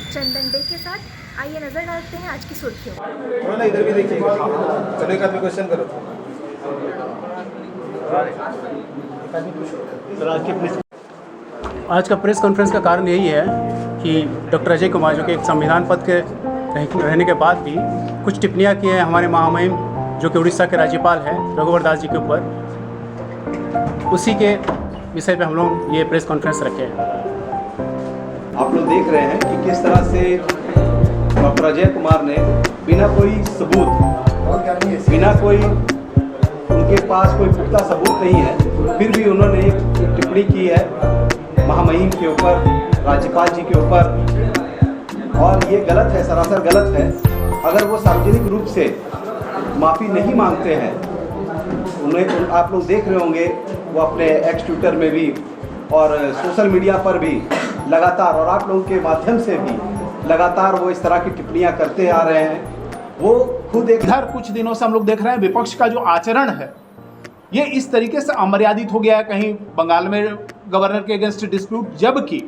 चंदन day के साथ। आइए नजर डालते हैं आज की सुर्खियों। थोड़ा ना इधर भी देखिएगा। चलो एक आदमी क्वेश्चन करो। आज का प्रेस कॉन्फ्रेंस का कारण यही है कि डॉक्टर अजय कुमार जो कि एक संविधान पद के रहने के बाद भी कुछ टिप्पणियां की हैं हमारे महामहिम जो कि उड़ीसा के राज्यपाल हैं रघुवर दास जी के ऊपर, उसी के विषय पे हम लोग ये प्रेस कॉन्फ्रेंस रखे हैं। आप लोग देख रहे हैं कि किस तरह से डॉक्टर अजय कुमार ने बिना कोई सबूत, बिना कोई उनके पास कोई पुख्ता सबूत नहीं है, फिर भी उन्होंने एक टिप्पणी की है महामहिम के ऊपर, राज्यपाल जी के ऊपर, और ये गलत है, सरासर गलत है। अगर वो सार्वजनिक रूप से माफ़ी नहीं मांगते हैं, उन्हें आप लोग देख रहे होंगे वो अपने एक्स ट्विटर में भी और सोशल मीडिया पर भी लगातार, और आप लोगों के माध्यम से भी लगातार वो इस तरह की टिप्पणियां करते आ रहे हैं। वो खुद एक इधर कुछ दिनों से हम लोग देख रहे हैं विपक्ष का जो आचरण है ये इस तरीके से अमर्यादित हो गया है। कहीं बंगाल में गवर्नर के अगेंस्ट डिस्प्यूट, जबकि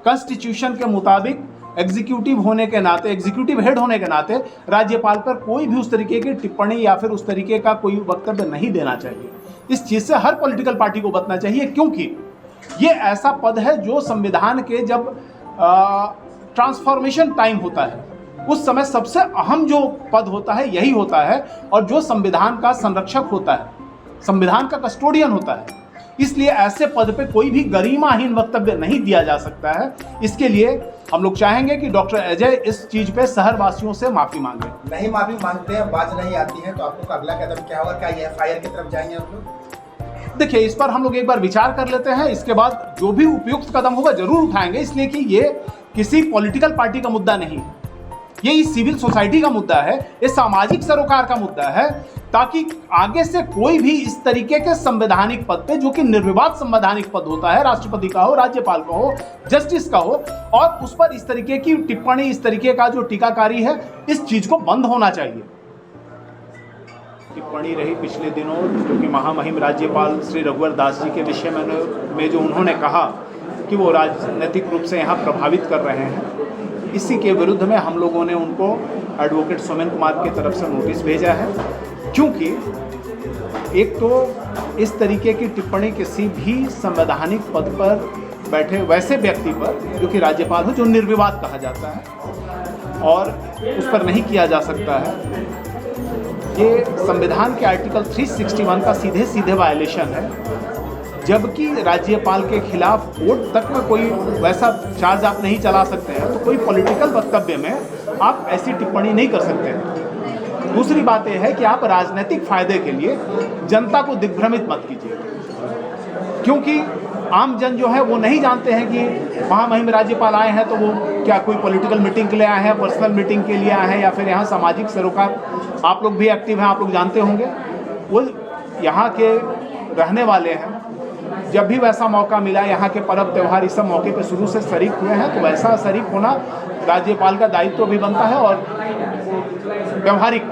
कॉन्स्टिट्यूशन के मुताबिक एग्जीक्यूटिव होने के नाते, एग्जीक्यूटिव हेड होने के नाते राज्यपाल पर कोई भी उस तरीके की टिप्पणी या फिर उस तरीके का कोई वक्तव्य नहीं देना चाहिए। इस चीज़ से हर पॉलिटिकल पार्टी को बचना चाहिए, क्योंकि ये ऐसा पद है जो संविधान के जब ट्रांसफॉर्मेशन टाइम होता है उस समय सबसे अहम जो पद होता है यही होता है, और जो संविधान का संरक्षक होता है, संविधान का कस्टोडियन होता है। इसलिए ऐसे पद पे कोई भी गरिमाहीन वक्तव्य नहीं दिया जा सकता है। इसके लिए हम लोग चाहेंगे कि डॉक्टर अजय इस चीज पे शहरवासियों से माफी मांगे। नहीं माफी मांगते हैं, बात नहीं आती है, तो आप लोग का अगला कदम क्या होगा? क्या ये FIR की तरफ जाएंगे आप लोग? देखिए, इस पर हम लोग एक बार विचार कर लेते हैं, इसके बाद जो भी उपयुक्त कदम होगा जरूर उठाएंगे। इसलिए कि ये किसी पॉलिटिकल पार्टी का मुद्दा नहीं है, ये इस सिविल सोसाइटी का मुद्दा है, ये सामाजिक सरोकार का मुद्दा है, ताकि आगे से कोई भी इस तरीके के संवैधानिक पद पे, जो कि निर्विवाद संवैधानिक पद होता है, राष्ट्रपति का हो, राज्यपाल का हो, जस्टिस का हो, और उस पर इस तरीके की टिप्पणी, इस तरीके का जो टीकाकारी है, इस चीज को बंद होना चाहिए। टिप्पणी रही पिछले दिनों जो कि महामहिम राज्यपाल श्री रघुवर दास जी के विषय में जो उन्होंने कहा कि वो राजनीतिक रूप से यहाँ प्रभावित कर रहे हैं, इसी के विरुद्ध में हम लोगों ने उनको एडवोकेट सोमेन कुमार की तरफ से नोटिस भेजा है। क्योंकि एक तो इस तरीके की टिप्पणी किसी भी संवैधानिक पद पर बैठे वैसे व्यक्ति पर जो कि राज्यपाल हो, जो निर्विवाद कहा जाता है, और उस पर नहीं किया जा सकता है। ये संविधान के आर्टिकल 361 का सीधे सीधे वायलेशन है, जबकि राज्यपाल के खिलाफ कोर्ट तक में कोई वैसा चार्ज आप नहीं चला सकते हैं, तो कोई पॉलिटिकल वक्तव्य में आप ऐसी टिप्पणी नहीं कर सकते हैं। दूसरी बात यह है कि आप राजनीतिक फायदे के लिए जनता को दिग्भ्रमित मत कीजिए, क्योंकि आम जन जो है वो नहीं जानते हैं कि महामहिम राज्यपाल आए हैं तो वो क्या कोई पॉलिटिकल मीटिंग के लिए आए हैं, पर्सनल मीटिंग के लिए आए हैं, या फिर यहाँ सामाजिक सरोकार, आप लोग भी एक्टिव हैं, आप लोग जानते होंगे, वो यहाँ के रहने वाले हैं। जब भी वैसा मौका मिला, यहाँ के पर्व त्यौहार इस सब मौके पे शुरू से शरीक हुए हैं, तो वैसा शरीक होना राज्यपाल का दायित्व भी बनता है और व्यवहारिक।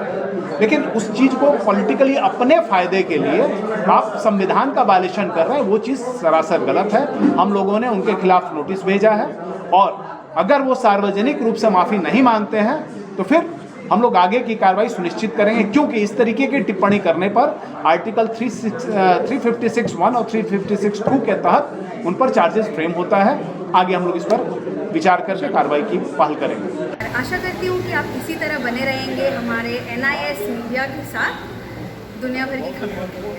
लेकिन उस चीज़ को पॉलिटिकली अपने फायदे के लिए आप संविधान का वायलेशन कर रहे हैं, वो चीज़ सरासर गलत है। हम लोगों ने उनके खिलाफ नोटिस भेजा है, और अगर वो सार्वजनिक रूप से माफ़ी नहीं मांगते हैं तो फिर हम लोग आगे की कार्रवाई सुनिश्चित करेंगे, क्योंकि इस तरीके की टिप्पणी करने पर आर्टिकल 356(1) और 356(2) के तहत उन पर चार्जेस फ्रेम होता है। आगे हम लोग इस पर विचार करके कार्रवाई की पहल करेंगे। आशा करती हूँ कि आप इसी तरह बने रहेंगे हमारे NIS मीडिया के साथ दुनिया भर की खबरों के लिए।